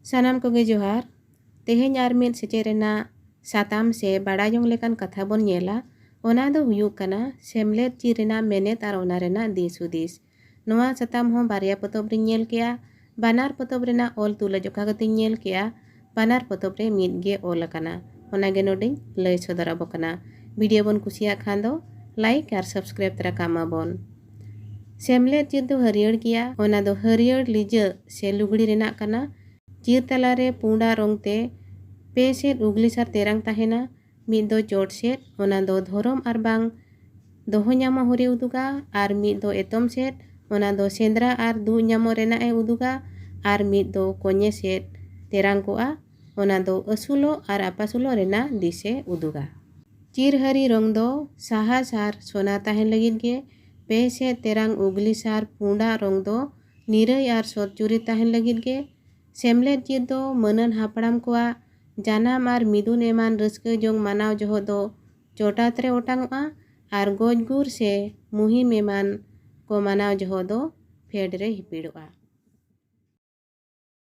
सानाम कोगे जोहार तेहेñ आर मिद सेचेरेना साताम से बाड़ा जोंग लेकान कथा बोन नेला ओना दो हुयुग कना सेमलेद चीर रेना मेनेत आर ओना रेना दिस हुदिस नोआ साताम हो बारिया पतोब रे नेल केया बानार पतोब रेना ऑल तुला जोखा गते नेल केया बानार पतोब रे मिद गे ऑल कना ओना गे नोडिं लय सदराबो कना वीडियो बोन कुसिया खान दो लाइक और सब्सक्राइब तरा कामा बोन सेमलेद चीर दो हरियर किया ओना दो हरियर लिज से लुगड़ी रेना कना चीर तलारे पुंडा रंग ते पे सेट उगली सार तेरंग ताहेना मिद दो चोट सेट ओना दो धोरम आर बांग दोहो ᱧᱟᱢᱚ हरे उदुगा आर मिद दो एतम सेट ओना दो सेंद्रा आर दु ᱧᱟᱢᱚ रेना ए उदुगा आर मिद दो कोñे सेट तेरंग कोआ ओना दो असुलो आर आपासुलो रेना दिसे उदुगा चीर हरी रंग दो साहस आर सोना ताहेन लगिद गे पे सेट तेरंग उगली सार पुंडा रंग दो निरय आर सतचुरी ताहेन लगिद गे सेमलेद चीर दो मनन हापड़ाम कोआ जानाम आर मिदुन एमान रस्क जोंग मानाव जोहो दो चोटात रे ओटांगआ आर गोजगुर से मुहिम एमान को मानाव जोहो दो फेड रे हिपिड़ोआ।